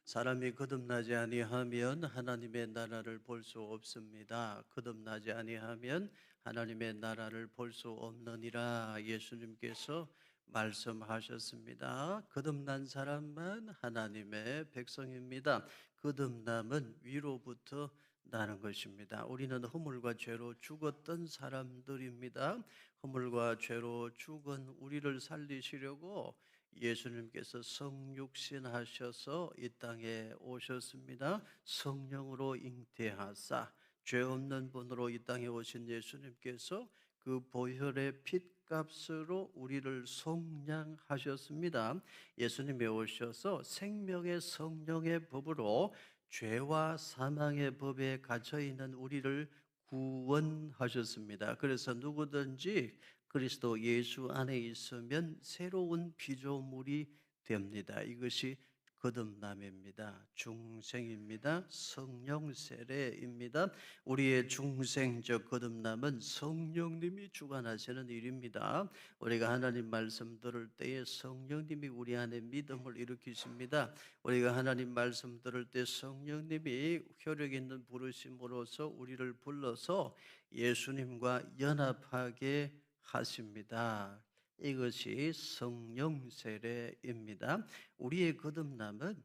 사람이 거듭나지 아니하면 하나님의 나라를 볼 수 없습니다. 거듭나지 아니하면 하나님의 나라를 볼 수 없느니라 예수님께서 말씀하셨습니다. 거듭난 사람만 하나님의 백성입니다. 거듭남은 위로부터 나는 것입니다. 우리는 허물과 죄로 죽었던 사람들입니다. 허물과 죄로 죽은 우리를 살리시려고 예수님께서 성육신 하셔서 이 땅에 오셨습니다. 성령으로 잉태하사 죄 없는 분으로 이 땅에 오신 예수님께서 그 보혈의 핏값으로 우리를 속량하셨습니다. 예수님이 오셔서 생명의 성령의 법으로 죄와 사망의 법에 갇혀 있는 우리를 구원하셨습니다. 그래서 누구든지 그리스도 예수 안에 있으면 새로운 피조물이 됩니다. 이것이 거듭남입니다. 중생입니다. 성령 세례입니다. 우리의 중생적 거듭남은 성령님이 주관하시는 일입니다. 우리가 하나님 말씀 들을 때에 성령님이 우리 안에 믿음을 일으키십니다. 우리가 하나님 말씀 들을 때 성령님이 효력 있는 부르심으로써 우리를 불러서 예수님과 연합하게 하십니다. 이것이 성령 세례입니다. 우리의 거듭남은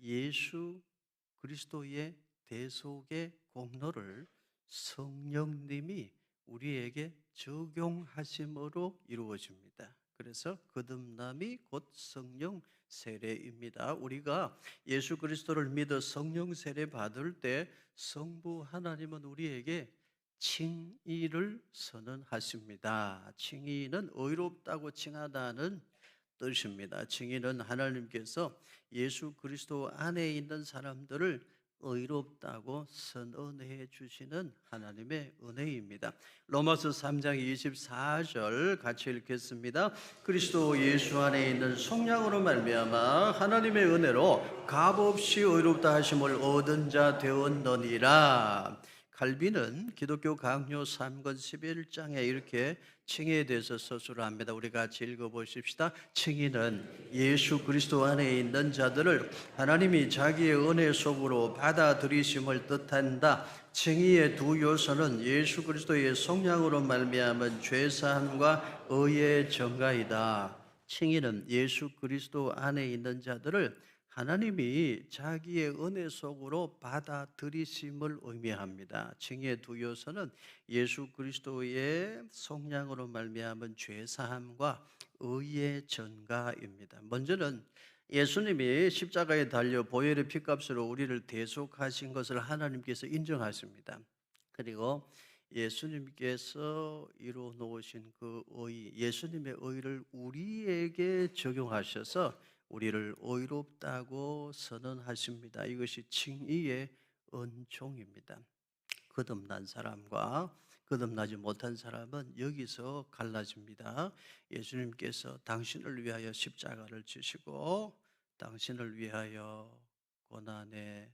예수 그리스도의 대속의 공로를 성령님이 우리에게 적용하심으로 이루어집니다. 그래서 거듭남이 곧 성령 세례입니다. 우리가 예수 그리스도를 믿어 성령 세례 받을 때 성부 하나님은 우리에게 칭의를 선언하십니다. 칭의는 의롭다고 칭하다는 뜻입니다. 칭의는 하나님께서 예수 그리스도 안에 있는 사람들을 의롭다고 선언해 주시는 하나님의 은혜입니다. 로마서 3장 24절 같이 읽겠습니다. 그리스도 예수 안에 있는 속량으로 말미암아 하나님의 은혜로 값없이 의롭다 하심을 얻은 자 되었느니라. 칼빈은 기독교 강요 3권 11장에 이렇게 칭의에 대해서 서술을 합니다. 우리 같이 읽어보십시다. 칭의는 예수 그리스도 안에 있는 자들을 하나님이 자기의 은혜 속으로 받아들이심을 뜻한다. 칭의의 두 요소는 예수 그리스도의 속량으로 말미암은 죄사함과 의의 증가이다. 칭의는 예수 그리스도 안에 있는 자들을 하나님이 자기의 은혜 속으로 받아들이심을 의미합니다. 칭의의 두 요소는 예수 그리스도의 속량으로 말미암은 죄 사함과 의의 전가입니다. 먼저는 예수님이 십자가에 달려 보혈의 피값으로 우리를 대속하신 것을 하나님께서 인정하십니다. 그리고 예수님께서 이루어 놓으신 그 의, 예수님의 의를 우리에게 적용하셔서 우리를 의롭다고 선언하십니다. 이것이 칭의의 은총입니다. 거듭난 사람과 거듭나지 못한 사람은 여기서 갈라집니다. 예수님께서 당신을 위하여 십자가를 지시고 당신을 위하여 고난의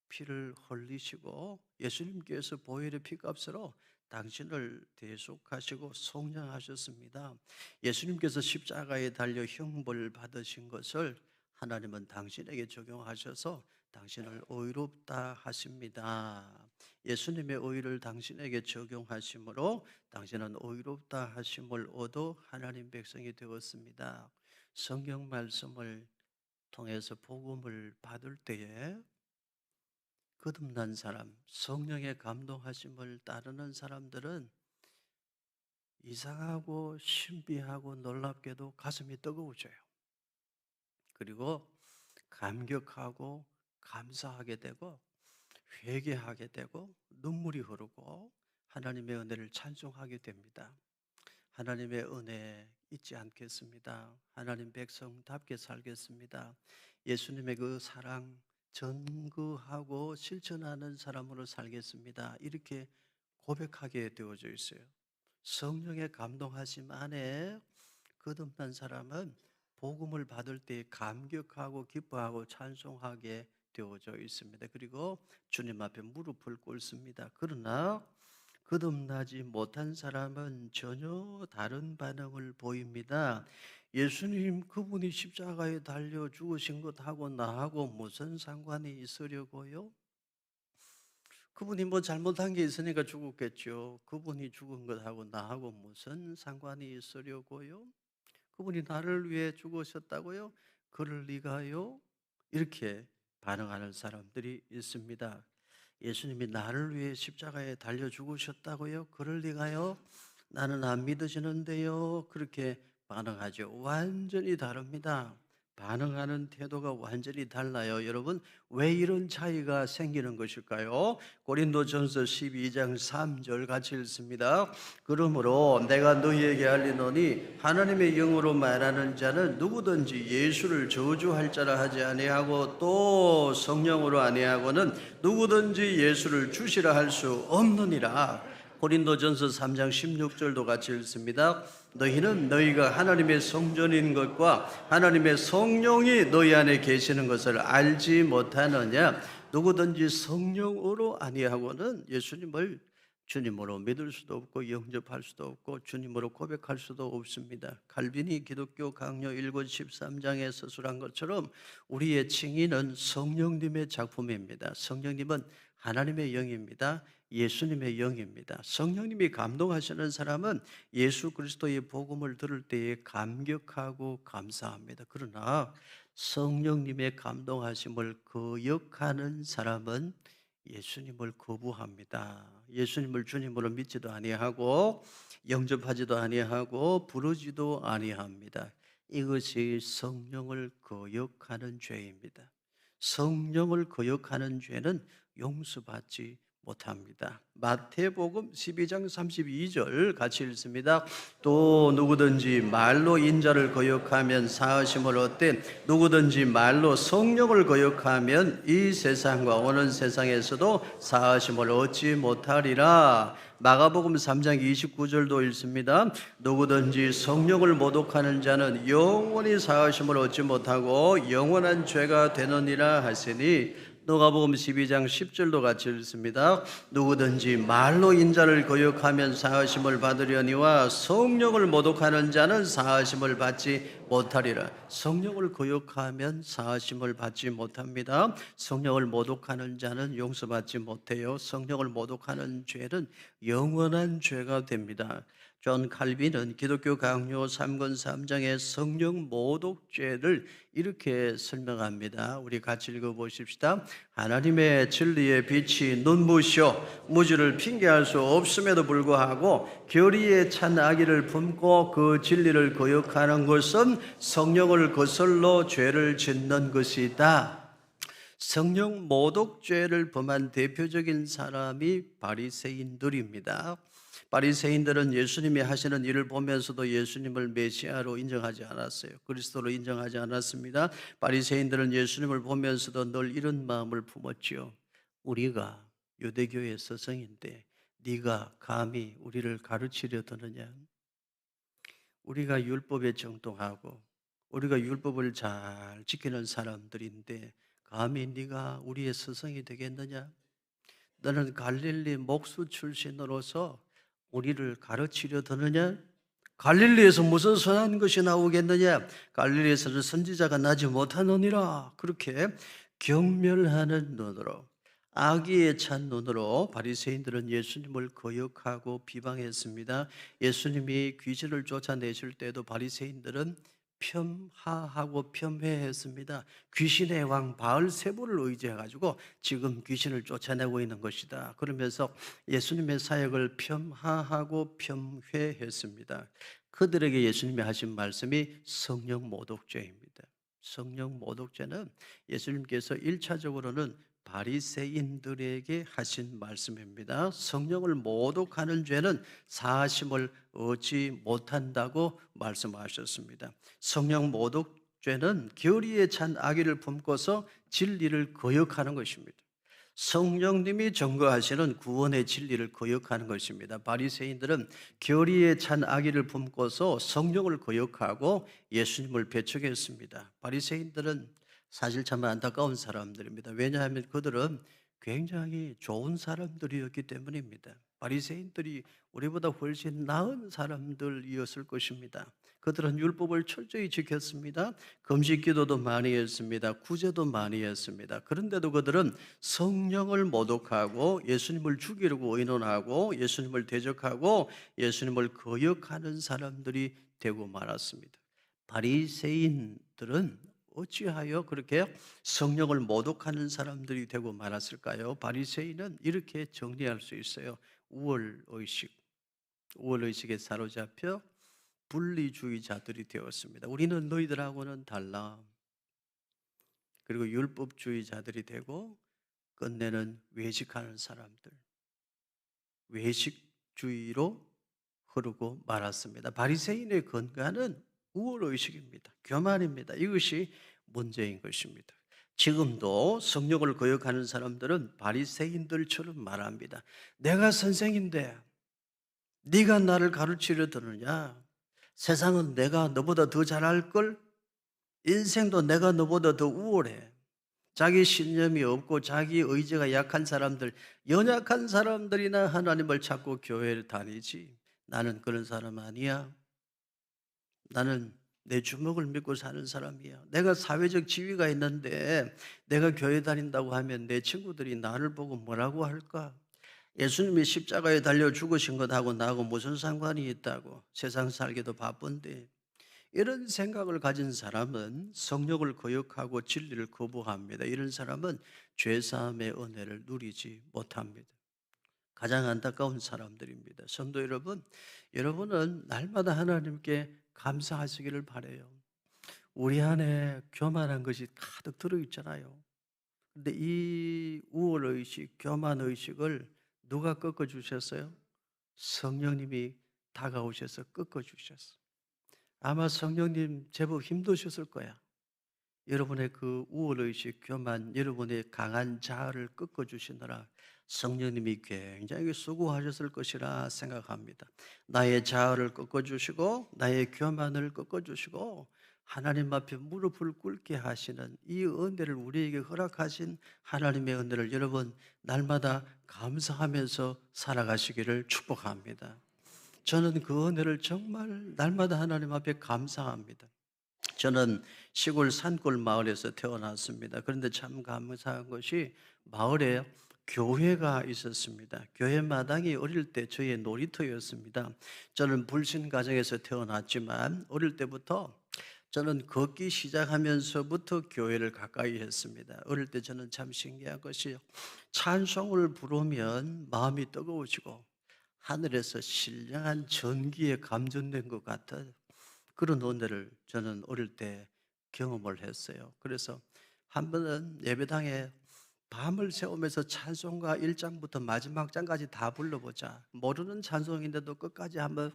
피를 흘리시고 예수님께서 보혈의 피값으로 당신을 대속하시고 속량하셨습니다. 예수님께서 십자가에 달려 형벌 받으신 것을 하나님은 당신에게 적용하셔서 당신을 의롭다 하십니다. 예수님의 의를 당신에게 적용하심으로 당신은 의롭다 하심을 얻어 하나님 백성이 되었습니다. 성경 말씀을 통해서 복음을 받을 때에 거듭난 사람, 성령의 감동하심을 따르는 사람들은 이상하고 신비하고 놀랍게도 가슴이 뜨거워져요. 그리고 감격하고 감사하게 되고 회개하게 되고 눈물이 흐르고 하나님의 은혜를 찬송하게 됩니다. 하나님의 은혜 잊지 않겠습니다. 하나님 백성답게 살겠습니다. 예수님의 그 사랑 전구하고 실천하는 사람으로 살겠습니다. 이렇게 고백하게 되어져 있어요. 성령의 감동하심 안에 거듭난 사람은 복음을 받을 때 감격하고 기뻐하고 찬송하게 되어져 있습니다. 그리고 주님 앞에 무릎을 꿇습니다. 그러나 거듭나지 못한 사람은 전혀 다른 반응을 보입니다. 예수님 그분이 십자가에 달려 죽으신 것하고 나하고 무슨 상관이 있으려고요? 그분이 뭐 잘못한 게 있으니까 죽었겠죠. 그분이 죽은 것하고 나하고 무슨 상관이 있으려고요? 그분이 나를 위해 죽으셨다고요? 그럴 리가요? 이렇게 반응하는 사람들이 있습니다. 예수님이 나를 위해 십자가에 달려 죽으셨다고요? 그럴 리가요? 나는 안 믿어지는데요. 그렇게 반응하죠. 완전히 다릅니다. 반응하는 태도가 완전히 달라요. 여러분, 왜 이런 차이가 생기는 것일까요? 고린도전서 12장 3절 같이 읽습니다. 그러므로 내가 너희에게 알리노니 하나님의 영으로 말하는 자는 누구든지 예수를 저주할 자라 하지 아니하고 또 성령으로 아니하고는 누구든지 예수를 주시라 할 수 없느니라. 고린도전서 3장 16절도 같이 읽습니다. 너희는 너희가 하나님의 성전인 것과 하나님의 성령이 너희 안에 계시는 것을 알지 못하느냐? 누구든지 성령으로 아니하고는 예수님을 주님으로 믿을 수도 없고 영접할 수도 없고 주님으로 고백할 수도 없습니다. 칼빈이 기독교 강요 1권 13장에 서술한 것처럼 우리의 칭의는 성령님의 작품입니다. 성령님은 하나님의 영입니다. 예수님의 영입니다. 성령님이 감동하시는 사람은 예수 그리스도의 복음을 들을 때에 감격하고 감사합니다. 그러나 성령님의 감동하심을 거역하는 사람은 예수님을 거부합니다. 예수님을 주님으로 믿지도 아니하고 영접하지도 아니하고 부르지도 아니합니다. 이것이 성령을 거역하는 죄입니다. 성령을 거역하는 죄는 용서받지 못합니다. 마태복음 12장 32절 같이 읽습니다. 또 누구든지 말로 인자를 거역하면 사하심을 얻되 누구든지 말로 성령을 거역하면 이 세상과 오는 세상에서도 사하심을 얻지 못하리라. 마가복음 3장 29절도 읽습니다. 누구든지 성령을 모독하는 자는 영원히 사하심을 얻지 못하고 영원한 죄가 되느니라 하시니 누가복음 12장 10절도 같이 읽습니다. 누구든지 말로 인자를 거역하면 사하심을 받으려니와 성령을 모독하는 자는 사하심을 받지 못하리라. 성령을 거역하면 사하심을 받지 못합니다. 성령을 모독하는 자는 용서받지 못해요. 성령을 모독하는 죄는 영원한 죄가 됩니다. 존 칼빈은 기독교 강요 3권 3장의 성령 모독죄를 이렇게 설명합니다. 우리 같이 읽어보십시다. 하나님의 진리의 빛이 눈부셔 무지를 핑계할 수 없음에도 불구하고 결의에 찬 악의를 품고 그 진리를 거역하는 것은 성령을 거슬러 죄를 짓는 것이다. 성령 모독죄를 범한 대표적인 사람이 바리새인들입니다. 바리새인들은 예수님이 하시는 일을 보면서도 예수님을 메시아로 인정하지 않았어요. 그리스도로 인정하지 않았습니다. 바리새인들은 예수님을 보면서도 늘 이런 마음을 품었지요. 우리가 유대교의 서성인데 네가 감히 우리를 가르치려 드느냐? 우리가 율법에 정통하고 우리가 율법을 잘 지키는 사람들인데 감히 네가 우리의 스승이 되겠느냐? 너는 갈릴리 목수 출신으로서 우리를 가르치려 드느냐? 갈릴리에서 무슨 선한 것이 나오겠느냐? 갈릴리에서는 선지자가 나지 못하느니라. 그렇게 경멸하는 눈으로, 악의에 찬 눈으로 바리새인들은 예수님을 거역하고 비방했습니다. 예수님이 귀신을 쫓아내실 때도 바리새인들은 폄하하고 폄훼했습니다. 귀신의 왕 바알세불을 의지해가지고 지금 귀신을 쫓아내고 있는 것이다. 그러면서 예수님의 사역을 폄하하고 폄훼했습니다. 그들에게 예수님이 하신 말씀이 성령 모독죄입니다. 성령 모독죄는 예수님께서 1차적으로는 바리새인들에게 하신 말씀입니다. 성령을 모독하는 죄는 사하심을 얻지 못한다고 말씀하셨습니다. 성령 모독죄는 결의에 찬 악의를 품고서 진리를 거역하는 것입니다. 성령님이 증거하시는 구원의 진리를 거역하는 것입니다. 바리새인들은 결의에 찬 악의를 품고서 성령을 거역하고 예수님을 배척했습니다. 바리새인들은 사실 참 안타까운 사람들입니다. 왜냐하면 그들은 굉장히 좋은 사람들이었기 때문입니다. 바리새인들이 우리보다 훨씬 나은 사람들이었을 것입니다. 그들은 율법을 철저히 지켰습니다. 금식 기도도 많이 했습니다. 구제도 많이 했습니다. 그런데도 그들은 성령을 모독하고 예수님을 죽이려고 의논하고 예수님을 대적하고 예수님을 거역하는 사람들이 되고 말았습니다. 바리새인들은 어찌하여 그렇게 성령을 모독하는 사람들이 되고 말았을까요? 바리새인은 이렇게 정리할 수 있어요. 우월의식, 우월의식에 사로잡혀 분리주의자들이 되었습니다. 우리는 너희들하고는 달라. 그리고 율법주의자들이 되고 끝내는 외식하는 사람들, 외식주의로 흐르고 말았습니다. 바리새인의 근간은 우월의식입니다. 교만입니다. 이것이 문제인 것입니다. 지금도 성령을 거역하는 사람들은 바리새인들처럼 말합니다. 내가 선생인데 네가 나를 가르치려 드느냐? 세상은 내가 너보다 더 잘할걸? 인생도 내가 너보다 더 우월해. 자기 신념이 없고 자기 의지가 약한 사람들, 연약한 사람들이나 하나님을 찾고 교회를 다니지. 나는 그런 사람 아니야. 나는 내 주먹을 믿고 사는 사람이야. 내가 사회적 지위가 있는데 내가 교회 다닌다고 하면 내 친구들이 나를 보고 뭐라고 할까? 예수님이 십자가에 달려 죽으신 것하고 나하고 무슨 상관이 있다고. 세상 살기도 바쁜데. 이런 생각을 가진 사람은 성령을 거역하고 진리를 거부합니다. 이런 사람은 죄사함의 은혜를 누리지 못합니다. 가장 안타까운 사람들입니다. 성도 여러분, 여러분은 날마다 하나님께 감사하시기를 바라요. 우리 안에 교만한 것이 가득 들어있잖아요. 근데 이 우월의식, 교만의식을 누가 꺾어주셨어요? 성령님이 다가오셔서 꺾어주셨어요. 아마 성령님 제법 힘드셨을 거야. 여러분의 그 우월의식, 교만, 여러분의 강한 자아를 꺾어주시느라 성령님이 굉장히 수고하셨을 것이라 생각합니다. 나의 자아를 꺾어주시고 나의 교만을 꺾어주시고 하나님 앞에 무릎을 꿇게 하시는 이 은혜를 우리에게 허락하신 하나님의 은혜를 여러분 날마다 감사하면서 살아가시기를 축복합니다. 저는 그 은혜를 정말 날마다 하나님 앞에 감사합니다. 저는 시골 산골 마을에서 태어났습니다. 그런데 참 감사한 것이 마을에 교회가 있었습니다. 교회 마당이 어릴 때 저의 놀이터였습니다. 저는 불신 가정에서 태어났지만 어릴 때부터 저는 걷기 시작하면서부터 교회를 가까이 했습니다. 어릴 때 저는 참 신기한 것이 찬송을 부르면 마음이 뜨거워지고 하늘에서 신령한 전기에 감전된 것 같은 그런 은혜를 저는 어릴 때 경험을 했어요. 그래서 한 번은 예배당에 밤을 새우면서 찬송가 1장부터 마지막 장까지 다 불러보자. 모르는 찬송인데도 끝까지 한번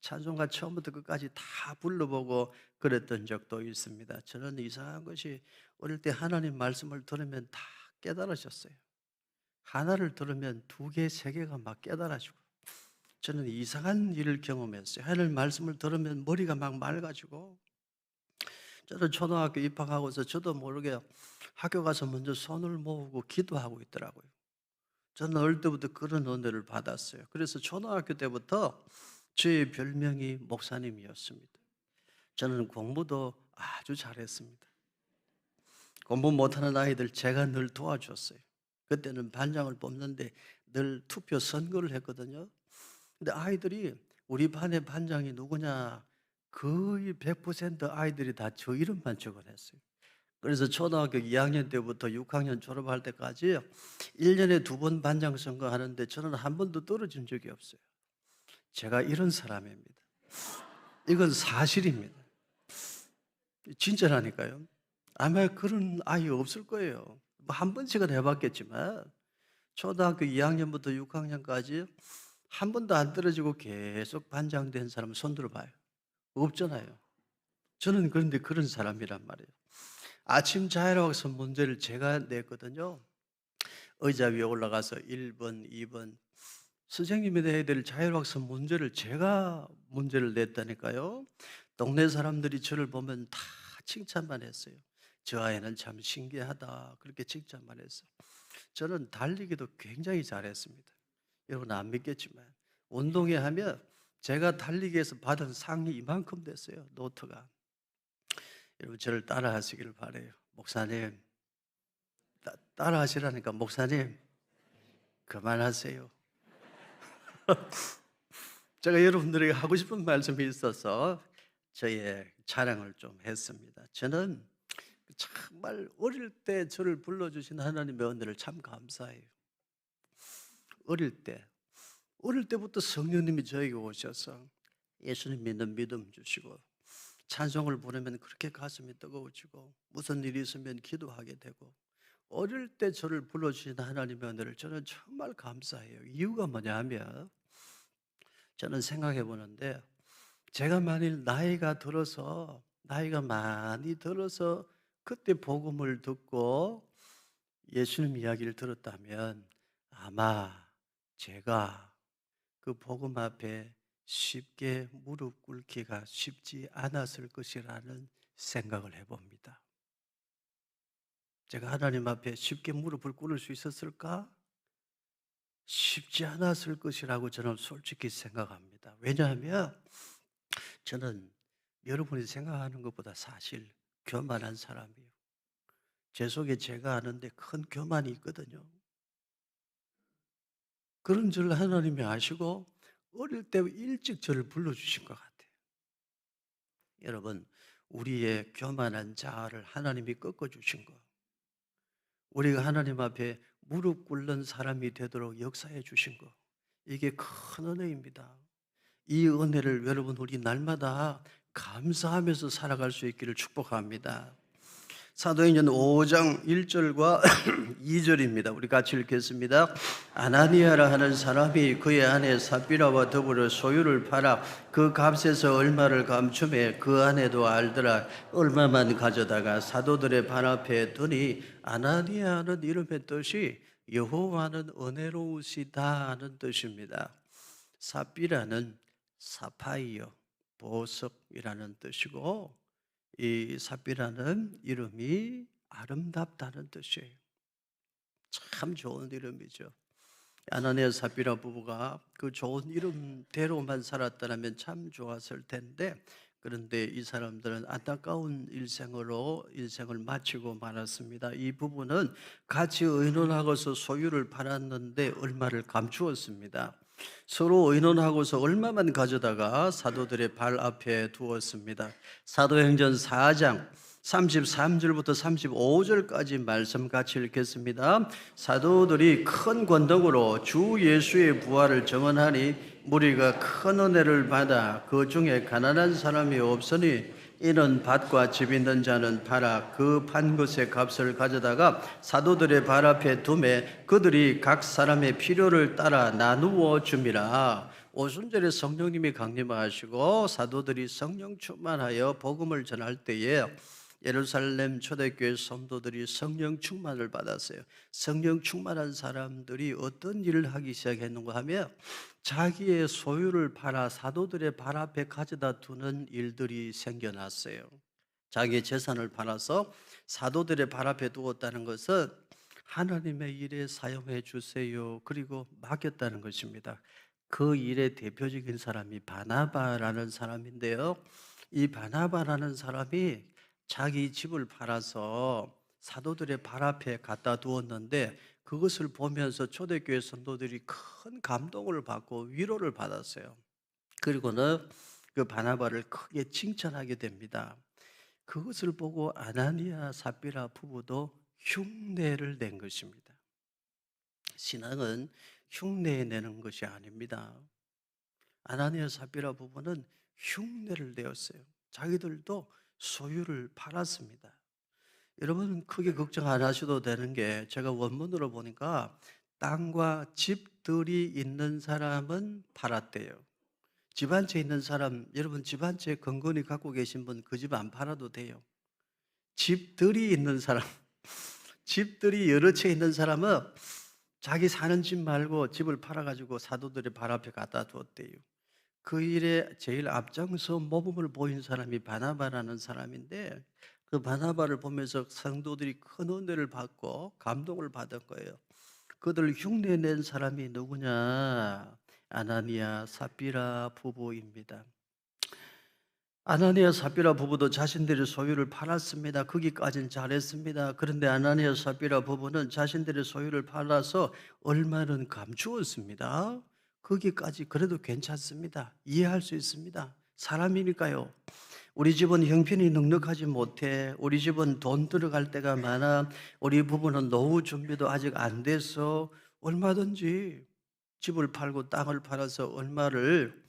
찬송가 처음부터 끝까지 다 불러보고 그랬던 적도 있습니다. 저는 이상한 것이 어릴 때 하나님 말씀을 들으면 다 깨달으셨어요. 하나를 들으면 두 개, 세 개가 막 깨달아지고 저는 이상한 일을 경험했어요. 하나님 말씀을 들으면 머리가 막 맑아지고 저는 초등학교 입학하고서 저도 모르게 학교 가서 먼저 손을 모으고 기도하고 있더라고요. 저는 어릴 때부터 그런 은혜를 받았어요. 그래서 초등학교 때부터 저의 별명이 목사님이었습니다. 저는 공부도 아주 잘했습니다. 공부 못하는 아이들 제가 늘 도와줬어요. 그때는 반장을 뽑는데 늘 투표 선거를 했거든요. 근데 아이들이 우리 반의 반장이 누구냐 거의 100% 아이들이 다 저 이름만 적어냈어요. 그래서 초등학교 2학년 때부터 6학년 졸업할 때까지 1년에 2번 반장 선거하는데 저는 한 번도 떨어진 적이 없어요. 제가 이런 사람입니다. 이건 사실입니다. 진짜라니까요. 아마 그런 아이 없을 거예요. 뭐 한 번씩은 해봤겠지만 초등학교 2학년부터 6학년까지 한 번도 안 떨어지고 계속 반장된 사람 손 들어봐요. 없잖아요. 저는 그런데 그런 사람이란 말이에요. 아침 자율학습 문제를 제가 냈거든요. 의자 위에 올라가서 1번, 2번. 선생님이 내야 될 자율학습 문제를 제가 문제를 냈다니까요. 동네 사람들이 저를 보면 다 칭찬만 했어요. 저 아이는 참 신기하다. 그렇게 칭찬만 했어요. 저는 달리기도 굉장히 잘했습니다. 여러분 안 믿겠지만 운동회 하면 제가 달리기에서 받은 상이 이만큼 됐어요. 노트가. 여러분 저를 따라하시길 바래요. 목사님, 따라하시라니까 목사님 그만하세요. 제가 여러분들에게 하고 싶은 말씀이 있어서 저의 자랑을 좀 했습니다. 저는 정말 어릴 때 저를 불러주신 하나님의 은혜를 참 감사해요. 어릴 때부터 성령님이 저에게 오셔서 예수님 믿는 믿음 주시고 찬송을 부르면 그렇게 가슴이 뜨거워지고 무슨 일이 있으면 기도하게 되고 어릴 때 저를 불러주신 하나님의 은혜를 저는 정말 감사해요. 이유가 뭐냐면 저는 생각해 보는데 제가 만일 나이가 많이 들어서 그때 복음을 듣고 예수님 이야기를 들었다면 아마 제가 그 복음 앞에 쉽게 무릎 꿇기가 쉽지 않았을 것이라는 생각을 해봅니다. 제가 하나님 앞에 쉽게 무릎을 꿇을 수 있었을까? 쉽지 않았을 것이라고 저는 솔직히 생각합니다. 왜냐하면 저는 여러분이 생각하는 것보다 사실 교만한 사람이에요. 제 속에 제가 아는데 큰 교만이 있거든요. 그런 줄 하나님이 아시고 어릴 때 일찍 저를 불러주신 것 같아요. 여러분, 우리의 교만한 자아를 하나님이 꺾어주신 거, 우리가 하나님 앞에 무릎 꿇는 사람이 되도록 역사해 주신 거, 이게 큰 은혜입니다. 이 은혜를 여러분 우리 날마다 감사하면서 살아갈 수 있기를 축복합니다. 사도행전 5장 1절과 2절입니다. 우리 같이 읽겠습니다. 아나니아라 하는 사람이 그의 아내 삽비라와 더불어 소유를 팔아 그 값에서 얼마를 감춤해 그 아내도 알더라. 얼마만 가져다가 사도들의 발 앞에 두니 아나니아는 이름의 뜻이 여호와는 은혜로우시다 하는 뜻입니다. 삽비라는 사파이어, 보석이라는 뜻이고 이 삽비라는 이름이 아름답다는 뜻이에요. 참 좋은 이름이죠. 아나니아 삽비라 부부가 그 좋은 이름대로만 살았다면 참 좋았을 텐데 그런데 이 사람들은 안타까운 인생을 마치고 말았습니다. 이 부부는 같이 의논하고서 소유를 팔았는데 얼마를 감추었습니다. 서로 의논하고서 얼마만 가져다가 사도들의 발 앞에 두었습니다. 사도행전 4장 33절부터 35절까지 말씀 같이 읽겠습니다. 사도들이 큰 권능으로 주 예수의 부활을 증언하니 무리가 큰 은혜를 받아 그 중에 가난한 사람이 없으니 이는 밭과 집 있는 자는 팔아 그 판 것의 값을 가져다가 사도들의 발 앞에 두매 그들이 각 사람의 필요를 따라 나누어 줌이라. 오순절에 성령님이 강림하시고 사도들이 성령 충만하여 복음을 전할 때에 예루살렘 초대교회 성도들이 성령 충만을 받았어요. 성령 충만한 사람들이 어떤 일을 하기 시작했는가 하면 자기의 소유를 팔아 사도들의 발 앞에 가져다 두는 일들이 생겨났어요. 자기의 재산을 팔아서 사도들의 발 앞에 두었다는 것은 하나님의 일에 사용해 주세요. 그리고 맡겼다는 것입니다. 그 일의 대표적인 사람이 바나바라는 사람인데요. 이 바나바라는 사람이 자기 집을 팔아서 사도들의 발 앞에 갖다 두었는데 그것을 보면서 초대교회 성도들이 큰 감동을 받고 위로를 받았어요. 그리고는 그 바나바를 크게 칭찬하게 됩니다. 그것을 보고 아나니아 삽비라 부부도 흉내를 낸 것입니다. 신앙은 흉내 내는 것이 아닙니다. 아나니아 삽비라 부부는 흉내를 내었어요. 자기들도 소유를 팔았습니다. 여러분 크게 걱정 안 하셔도 되는 게 제가 원문으로 보니까 땅과 집들이 있는 사람은 팔았대요. 집 한 채 있는 사람, 여러분 집 한 채 건건히 갖고 계신 분 그 집 안 팔아도 돼요. 집들이 있는 사람, 집들이 여러 채 있는 사람은 자기 사는 집 말고 집을 팔아가지고 사도들의 발 앞에 갖다 두었대요. 그 일에 제일 앞장서 모범을 보인 사람이 바나바라는 사람인데 그 바나바를 보면서 성도들이 큰 은혜를 받고 감동을 받은 거예요. 그들 흉내낸 사람이 누구냐? 아나니아 삽비라 부부입니다. 아나니아 삽비라 부부도 자신들의 소유를 팔았습니다. 거기까지는 잘했습니다. 그런데 아나니아 삽비라 부부는 자신들의 소유를 팔아서 얼마는 감추었습니다. 거기까지 그래도 괜찮습니다. 이해할 수 있습니다. 사람이니까요. 우리 집은 형편이 넉넉하지 못해. 우리 집은 돈 들어갈 때가 많아. 우리 부부는 노후 준비도 아직 안 돼서 얼마든지 집을 팔고 땅을 팔아서 얼마를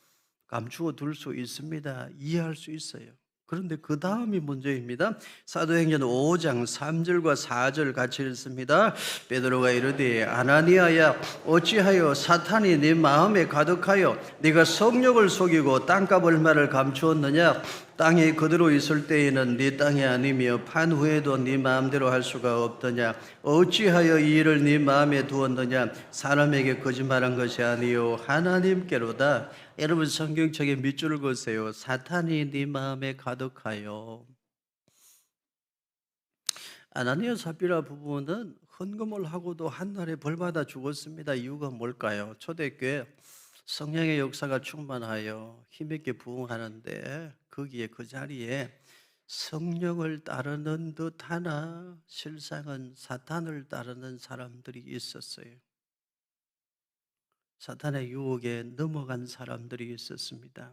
감추어 둘 수 있습니다. 이해할 수 있어요. 그런데 그 다음이 문제입니다. 사도행전 5장 3절과 4절 같이 읽습니다. 베드로가 이르되 아나니아야 어찌하여 사탄이 네 마음에 가득하여 네가 성령을 속이고 땅값 얼마를 감추었느냐? 땅이 그대로 있을 때에는 네 땅이 아니며 판 후에도 네 마음대로 할 수가 없더냐? 어찌하여 이 일을 네 마음에 두었느냐? 사람에게 거짓말한 것이 아니요 하나님께로다. 여러분 성경책에 밑줄을 그으세요. 사탄이 네 마음에 가득하여. 아나니아 삽비라 부부는 헌금을 하고도 한날에 벌받아 죽었습니다. 이유가 뭘까요? 초대교회 성령의 역사가 충만하여 힘있게 부흥하는데 거기에 그 자리에 성령을 따르는 듯 하나 실상은 사탄을 따르는 사람들이 있었어요. 사탄의 유혹에 넘어간 사람들이 있었습니다.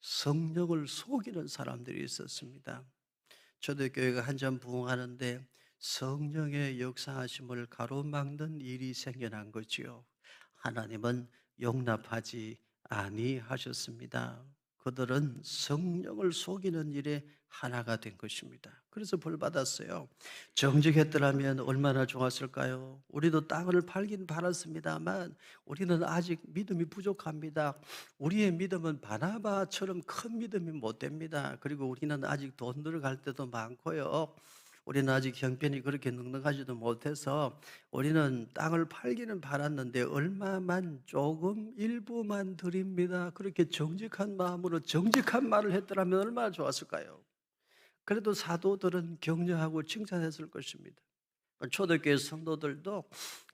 성령을 속이는 사람들이 있었습니다. 초대교회가 한참 부흥하는데 성령의 역사하심을 가로막는 일이 생겨난 거지요. 하나님은 용납하지 아니하셨습니다. 그들은 성령을 속이는 일에 하나가 된 것입니다. 그래서 벌 받았어요. 정직했더라면 얼마나 좋았을까요? 우리도 땅을 팔긴 팔았습니다만 우리는 아직 믿음이 부족합니다. 우리의 믿음은 바나바처럼 큰 믿음이 못 됩니다. 그리고 우리는 아직 돈 들어갈 때도 많고요. 우리는 아직 형편이 그렇게 넉넉하지도 못해서 우리는 땅을 팔기는 팔았는데 얼마만 조금 일부만 드립니다. 그렇게 정직한 마음으로 정직한 말을 했더라면 얼마나 좋았을까요? 그래도 사도들은 격려하고 칭찬했을 것입니다. 초대교회 성도들도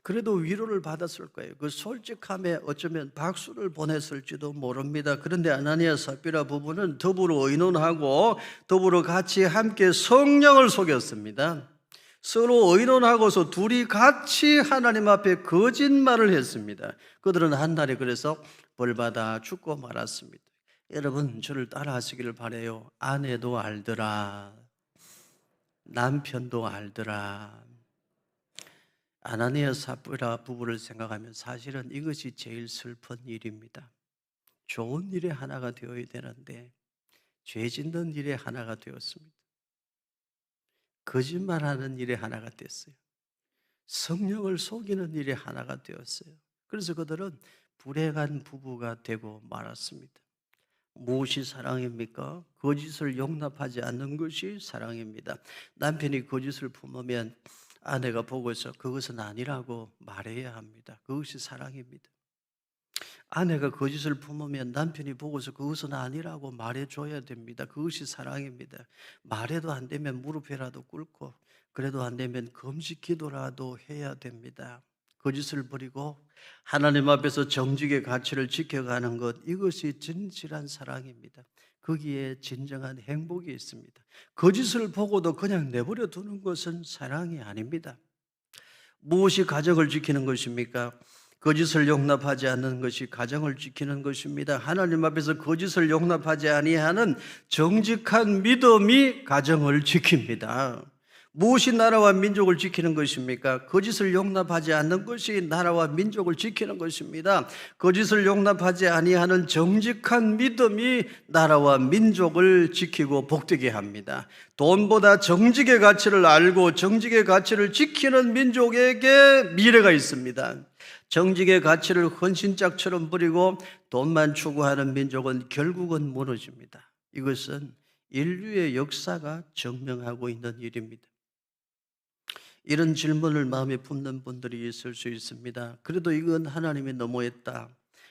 그래도 위로를 받았을 거예요. 그 솔직함에 어쩌면 박수를 보냈을지도 모릅니다. 그런데 아나니아 삽비라 부부는 더불어 의논하고 더불어 같이 함께 성령을 속였습니다. 서로 의논하고서 둘이 같이 하나님 앞에 거짓말을 했습니다. 그들은 한날에 그래서 벌받아 죽고 말았습니다. 여러분 저를 따라하시기를 바라요. 아내도 알더라. 남편도 알더라. 아나니아 삽비라 부부를 생각하면 사실은 이것이 제일 슬픈 일입니다. 좋은 일의 하나가 되어야 되는데 죄 짓는 일의 하나가 되었습니다. 거짓말하는 일의 하나가 됐어요. 성령을 속이는 일의 하나가 되었어요. 그래서 그들은 불행한 부부가 되고 말았습니다. 무엇이 사랑입니까? 거짓을 용납하지 않는 것이 사랑입니다. 남편이 거짓을 품으면 아내가 보고서 그것은 아니라고 말해야 합니다. 그것이 사랑입니다. 아내가 거짓을 품으면 남편이 보고서 그것은 아니라고 말해줘야 됩니다. 그것이 사랑입니다. 말해도 안 되면 무릎에라도 꿇고 그래도 안 되면 금식 기도라도 해야 됩니다. 거짓을 버리고 하나님 앞에서 정직의 가치를 지켜가는 것, 이것이 진실한 사랑입니다. 거기에 진정한 행복이 있습니다. 거짓을 보고도 그냥 내버려 두는 것은 사랑이 아닙니다. 무엇이 가정을 지키는 것입니까? 거짓을 용납하지 않는 것이 가정을 지키는 것입니다. 하나님 앞에서 거짓을 용납하지 아니하는 정직한 믿음이 가정을 지킵니다. 무엇이 나라와 민족을 지키는 것입니까? 거짓을 용납하지 않는 것이 나라와 민족을 지키는 것입니다. 거짓을 용납하지 아니하는 정직한 믿음이 나라와 민족을 지키고 복되게 합니다. 돈보다 정직의 가치를 알고 정직의 가치를 지키는 민족에게 미래가 있습니다. 정직의 가치를 헌신짝처럼 버리고 돈만 추구하는 민족은 결국은 무너집니다. 이것은 인류의 역사가 증명하고 있는 일입니다. 이런 질문을 마음에 품는 분들이 있을 수 있습니다. 그래도 이건 하나님이 너무했다.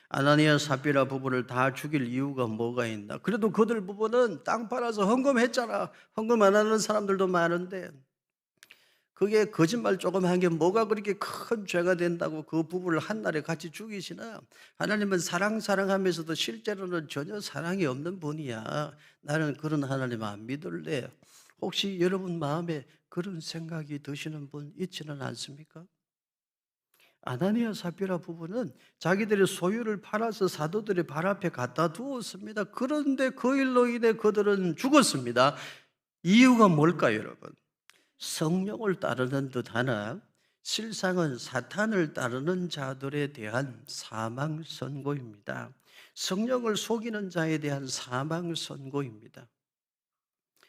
아나니아 삽비라 부부를 다 죽일 이유가 뭐가 있나? 그래도 그들 부부는 땅 팔아서 헌금했잖아. 헌금 안 하는 사람들도 많은데 그게 거짓말 조금 한 게 뭐가 그렇게 큰 죄가 된다고 그 부부를 한날에 같이 죽이시나? 하나님은 사랑하면서도 실제로는 전혀 사랑이 없는 분이야. 나는 그런 하나님 안 믿을래. 혹시 여러분 마음에 그런 생각이 드시는 분 있지는 않습니까? 아나니아 삽비라 부부는 자기들의 소유를 팔아서 사도들의 발 앞에 갖다 두었습니다. 그런데 그 일로 인해 그들은 죽었습니다. 이유가 뭘까요, 여러분? 성령을 따르는 듯 하나 실상은 사탄을 따르는 자들에 대한 사망 선고입니다. 성령을 속이는 자에 대한 사망 선고입니다.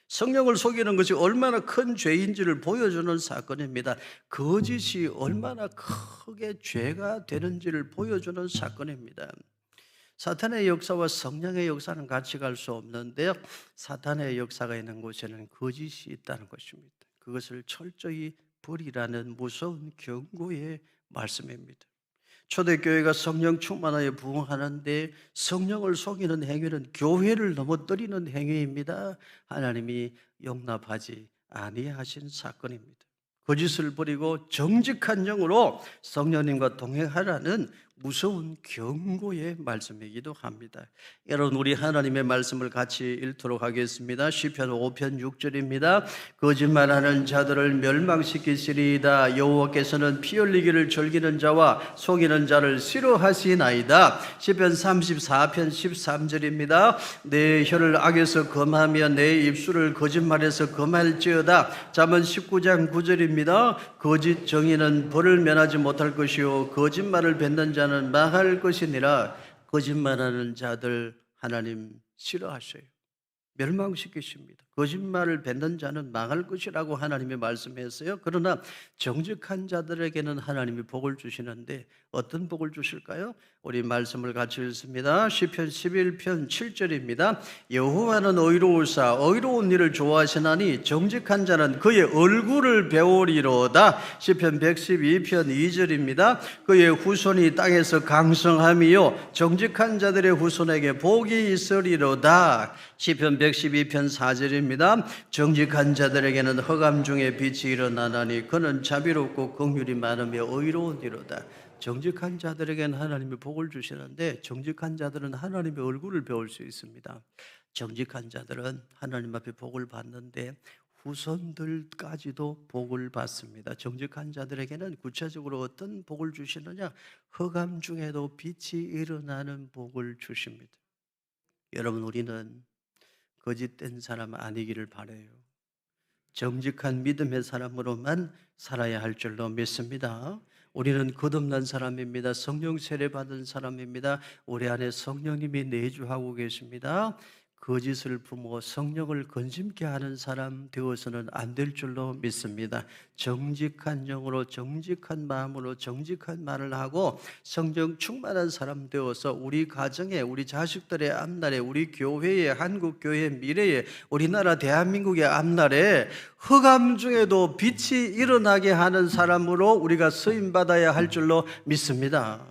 성령을 속이는 것이 얼마나 큰 죄인지를 보여주는 사건입니다. 거짓이 얼마나 크게 죄가 되는지를 보여주는 사건입니다. 사탄의 역사와 성령의 역사는 같이 갈 수 없는데 사탄의 역사가 있는 곳에는 거짓이 있다는 것입니다. 그것을 철저히 버리라는 무서운 경고의 말씀입니다. 초대교회가 성령 충만하여 부흥하는데 성령을 속이는 행위는 교회를 넘어뜨리는 행위입니다. 하나님이 용납하지 아니하신 사건입니다. 거짓을 버리고 정직한 영으로 성령님과 동행하라는 무서운 경고의 말씀이기도 합니다. 여러분, 우리 하나님의 말씀을 같이 읽도록 하겠습니다. 시편 5편 6절입니다. 거짓말하는 자들을 멸망시키시리이다. 여호와께서는 피 흘리기를 즐기는 자와 속이는 자를 싫어하시나이다. 시편 34편 13절입니다. 내 혀를 악에서 금하며 내 입술을 거짓말에서 금할지어다. 잠언 19장 9절입니다. 거짓 정의는 벌을 면하지 못할 것이요 거짓말을 뱉는 자는 망할 것이니라. 거짓말하는 자들 하나님 싫어하셔요. 멸망시키십니다. 거짓말을 뱉는 자는 망할 것이라고 하나님이 말씀했어요. 그러나 정직한 자들에게는 하나님이 복을 주시는데 어떤 복을 주실까요? 우리 말씀을 같이 읽습니다. 시편 11편 7절입니다. 여호와는 의로우사 의로운 일을 좋아하시나니 정직한 자는 그의 얼굴을 배우리로다. 시편 112편 2절입니다. 그의 후손이 땅에서 강성함이요 정직한 자들의 후손에게 복이 있으리로다. 시편 112편 4절입니다. 정직한 자들에게는 흑암 중에 빛이 일어나나니 그는 자비롭고 긍휼이 많으며 의로우니로다. 정직한 자들에게는 하나님이 복을 주시는데 정직한 자들은 하나님의 얼굴을 배울 수 있습니다. 정직한 자들은 하나님 앞에 복을 받는데 후손들까지도 복을 받습니다. 정직한 자들에게는 구체적으로 어떤 복을 주시느냐? 흑암 중에도 빛이 일어나는 복을 주십니다. 여러분, 우리는 거짓된 사람 아니기를 바라요. 정직한 믿음의 사람으로만 살아야 할 줄로 믿습니다. 우리는 거듭난 사람입니다. 성령 세례 받은 사람입니다. 우리 안에 성령님이 내주하고 계십니다. 거짓을 품어 성령을 건심케 하는 사람 되어서는 안 될 줄로 믿습니다. 정직한 영으로 정직한 마음으로 정직한 말을 하고 성령 충만한 사람 되어서 우리 가정에 우리 자식들의 앞날에 우리 교회의 한국교회의 미래에 우리나라 대한민국의 앞날에 흑암 중에도 빛이 일어나게 하는 사람으로 우리가 쓰임받아야 할 줄로 믿습니다.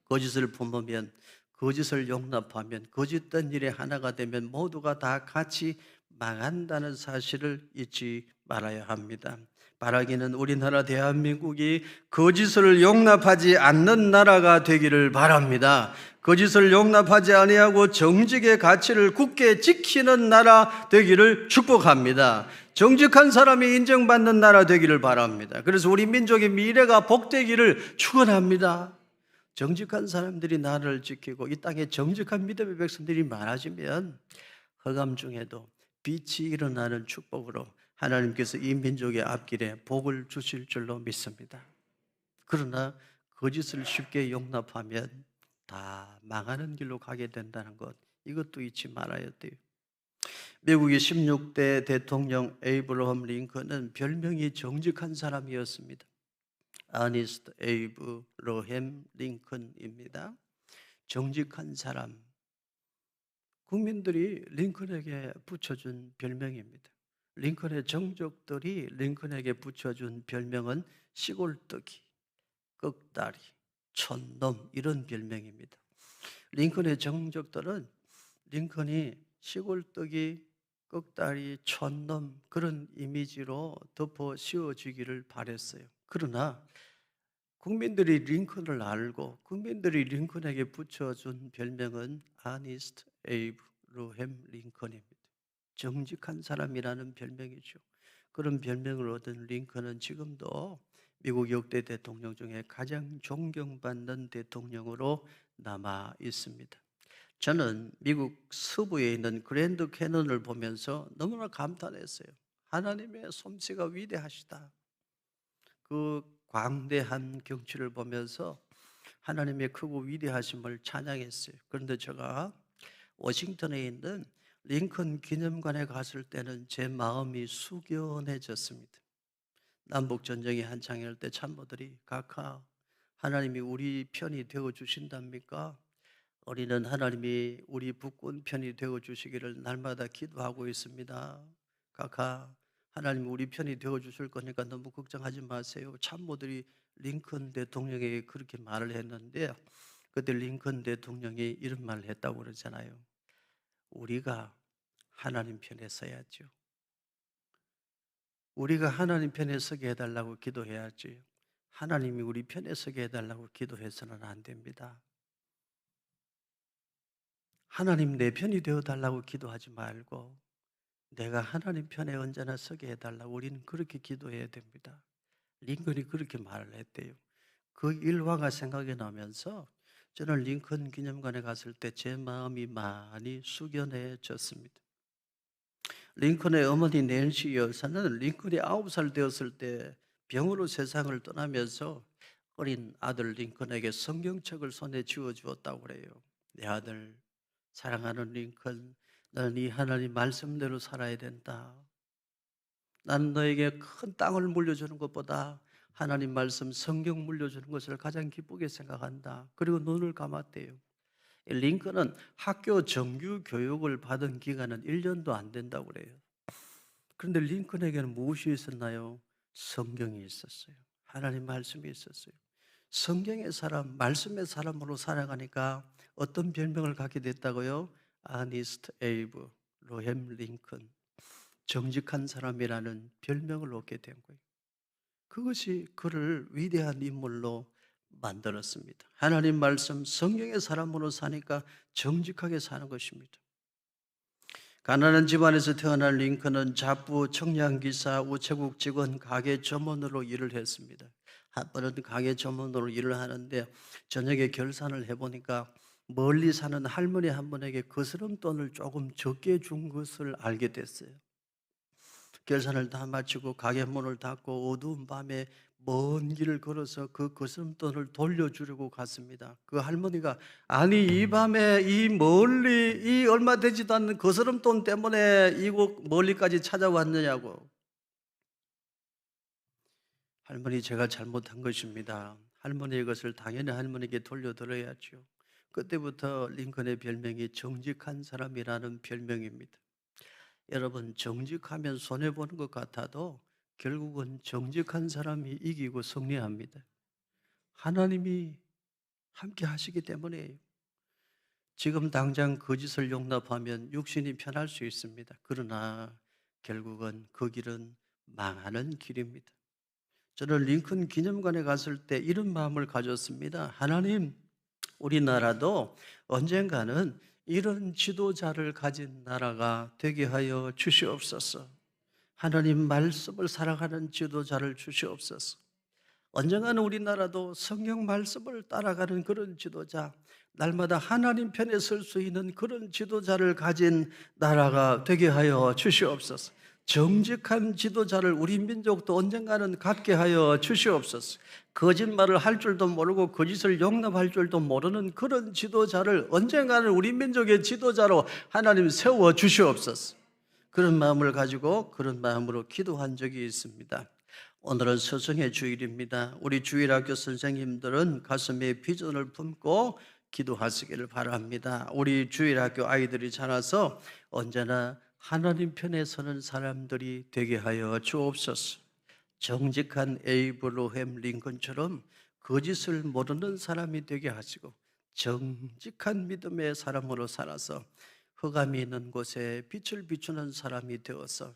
거짓을 품으면 거짓을 용납하면 거짓된 일에 하나가 되면 모두가 다 같이 망한다는 사실을 잊지 말아야 합니다. 바라기는 우리나라 대한민국이 거짓을 용납하지 않는 나라가 되기를 바랍니다. 거짓을 용납하지 아니하고 정직의 가치를 굳게 지키는 나라 되기를 축복합니다. 정직한 사람이 인정받는 나라 되기를 바랍니다. 그래서 우리 민족의 미래가 복되기를 축원합니다. 정직한 사람들이 나라를 지키고 이 땅에 정직한 믿음의 백성들이 많아지면 흑암 중에도 빛이 일어나는 축복으로 하나님께서 이 민족의 앞길에 복을 주실 줄로 믿습니다. 그러나 거짓을 쉽게 용납하면 다 망하는 길로 가게 된다는 것, 이것도 잊지 말아야 돼요. 미국의 16대 대통령 에이브러함 링컨은 별명이 정직한 사람이었습니다. 아니스트 에이브러햄 링컨입니다. 정직한 사람, 국민들이 링컨에게 붙여준 별명입니다. 링컨의 정족들이 링컨에게 붙여준 별명은 시골뜨기, 꺽다리, 촌놈, 이런 별명입니다. 링컨의 정적들은 링컨이 시골뜨기, 꺽다리, 촌놈 그런 이미지로 덮어 씌워지기를 바랬어요. 그러나 국민들이 링컨을 알고 국민들이 링컨에게 붙여준 별명은 아니스트 에이브 로햄 링컨입니다. 정직한 사람이라는 별명이죠. 그런 별명을 얻은 링컨은 지금도 미국 역대 대통령 중에 가장 존경받는 대통령으로 남아 있습니다. 저는 미국 서부에 있는 그랜드 캐년을 보면서 너무나 감탄했어요. 하나님의 솜씨가 위대하시다. 그 광대한 경치를 보면서 하나님의 크고 위대하심을 찬양했어요. 그런데 제가 워싱턴에 있는 링컨 기념관에 갔을 때는 제 마음이 숙연해졌습니다. 남북 전쟁이 한창일 때 참모들이 각하 하나님이 우리 편이 되어 주신답니까? 우리는 하나님이 우리 북군 편이 되어 주시기를 날마다 기도하고 있습니다. 각하 하나님이 우리 편이 되어 주실 거니까 너무 걱정하지 마세요. 참모들이 링컨 대통령에게 그렇게 말을 했는데 그때 링컨 대통령이 이런 말을 했다고 그러잖아요. 우리가 하나님 편에 서야죠. 우리가 하나님 편에 서게 해달라고 기도해야지. 하나님이 우리 편에 서게 해달라고 기도해서는 안 됩니다. 하나님 내 편이 되어달라고 기도하지 말고 내가 하나님 편에 언제나 서게 해달라고 우리는 그렇게 기도해야 됩니다. 링컨이 그렇게 말을 했대요. 그 일화가 생각이 나면서 저는 링컨 기념관에 갔을 때 제 마음이 많이 숙연해졌습니다. 링컨의 어머니 낸시 여사는 링컨이 9살 되었을 때 병으로 세상을 떠나면서 어린 아들 링컨에게 성경책을 손에 쥐어 주었다고 그래요. 내 아들, 사랑하는 링컨, 너는 이 하나님 말씀대로 살아야 된다. 나는 너에게 큰 땅을 물려주는 것보다 하나님 말씀 성경 물려주는 것을 가장 기쁘게 생각한다. 그리고 눈을 감았대요. 링컨은 학교 정규 교육을 받은 기간은 1년도 안 된다고 그래요. 그런데 링컨에게는 무엇이 있었나요? 성경이 있었어요. 하나님 말씀이 있었어요. 성경의 사람, 말씀의 사람으로 살아가니까 어떤 별명을 갖게 됐다고요? 아니스트 에이브 로햄 링컨, 정직한 사람이라는 별명을 얻게 된 거예요. 그것이 그를 위대한 인물로 만들었습니다. 하나님 말씀, 성경의 사람으로 사니까 정직하게 사는 것입니다. 가난한 집안에서 태어난 링컨은 잡부, 청량기사, 우체국 직원, 가게 점원으로 일을 했습니다. 한 번은 가게 점원으로 일을 하는데 저녁에 결산을 해보니까 멀리 사는 할머니 한 분에게 거스름돈을 조금 적게 준 것을 알게 됐어요. 결산을 다 마치고 가게 문을 닫고 어두운 밤에 먼 길을 걸어서 그 거스름돈을 돌려주려고 갔습니다. 그 할머니가 아니 이 밤에 이 멀리 이 얼마 되지도 않는 거스름돈 때문에 이곳 멀리까지 찾아왔느냐고. 할머니 제가 잘못한 것입니다. 할머니의 것을 당연히 할머니에게 돌려드려야죠. 그때부터 링컨의 별명이 정직한 사람이라는 별명입니다. 여러분 정직하면 손해보는 것 같아도 결국은 정직한 사람이 이기고 승리합니다. 하나님이 함께 하시기 때문에요. 지금 당장 거짓을 용납하면 육신이 편할 수 있습니다. 그러나 결국은 그 길은 망하는 길입니다. 저는 링컨 기념관에 갔을 때 이런 마음을 가졌습니다. 하나님, 우리나라도 언젠가는 이런 지도자를 가진 나라가 되게 하여 주시옵소서. 하나님 말씀을 살아가는 지도자를 주시옵소서. 언젠가는 우리나라도 성경 말씀을 따라가는 그런 지도자, 날마다 하나님 편에 설 수 있는 그런 지도자를 가진 나라가 되게 하여 주시옵소서. 정직한 지도자를 우리 민족도 언젠가는 갖게 하여 주시옵소서. 거짓말을 할 줄도 모르고 거짓을 용납할 줄도 모르는 그런 지도자를 언젠가는 우리 민족의 지도자로 하나님 세워 주시옵소서. 그런 마음을 가지고 그런 마음으로 기도한 적이 있습니다. 오늘은 스승의 주일입니다. 우리 주일학교 선생님들은 가슴에 비전을 품고 기도하시기를 바랍니다. 우리 주일학교 아이들이 자라서 언제나 하나님 편에 서는 사람들이 되게 하여 주옵소서. 정직한 에이브로햄 링컨처럼 거짓을 모르는 사람이 되게 하시고 정직한 믿음의 사람으로 살아서 흑암이 있는 곳에 빛을 비추는 사람이 되어서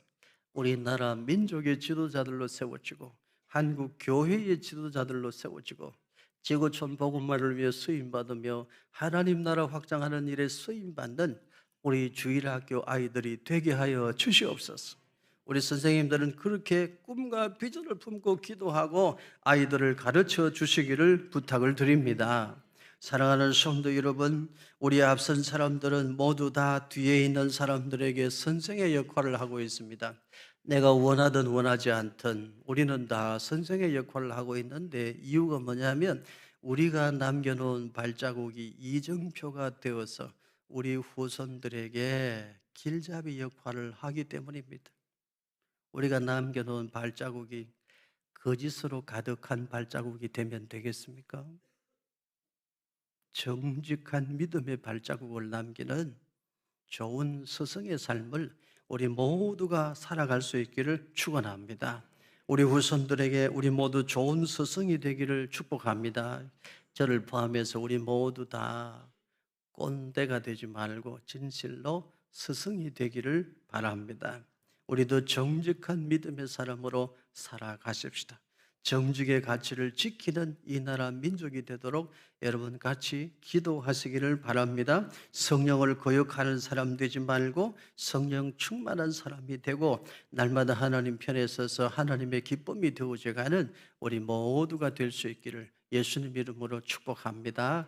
우리나라 민족의 지도자들로 세워지고 한국 교회의 지도자들로 세워지고 지구촌 복음화를 위해 쓰임받으며 하나님 나라 확장하는 일에 쓰임받는 우리 주일학교 아이들이 되게 하여 주시옵소서. 우리 선생님들은 그렇게 꿈과 비전을 품고 기도하고 아이들을 가르쳐 주시기를 부탁을 드립니다. 사랑하는 성도 여러분, 우리 앞선 사람들은 모두 다 뒤에 있는 사람들에게 선생의 역할을 하고 있습니다. 내가 원하든 원하지 않든 우리는 다 선생의 역할을 하고 있는데, 이유가 뭐냐면 우리가 남겨놓은 발자국이 이정표가 되어서 우리 후손들에게 길잡이 역할을 하기 때문입니다. 우리가 남겨놓은 발자국이 거짓으로 가득한 발자국이 되면 되겠습니까? 정직한 믿음의 발자국을 남기는 좋은 스승의 삶을 우리 모두가 살아갈 수 있기를 축원합니다. 우리 후손들에게 우리 모두 좋은 스승이 되기를 축복합니다. 저를 포함해서 우리 모두 다 꼰대가 되지 말고 진실로 스승이 되기를 바랍니다. 우리도 정직한 믿음의 사람으로 살아가십시다. 정직의 가치를 지키는 이 나라 민족이 되도록 여러분 같이 기도하시기를 바랍니다. 성령을 거역하는 사람 되지 말고 성령 충만한 사람이 되고 날마다 하나님 편에 서서 하나님의 기쁨이 되어져가는 우리 모두가 될 수 있기를 예수님 이름으로 축복합니다.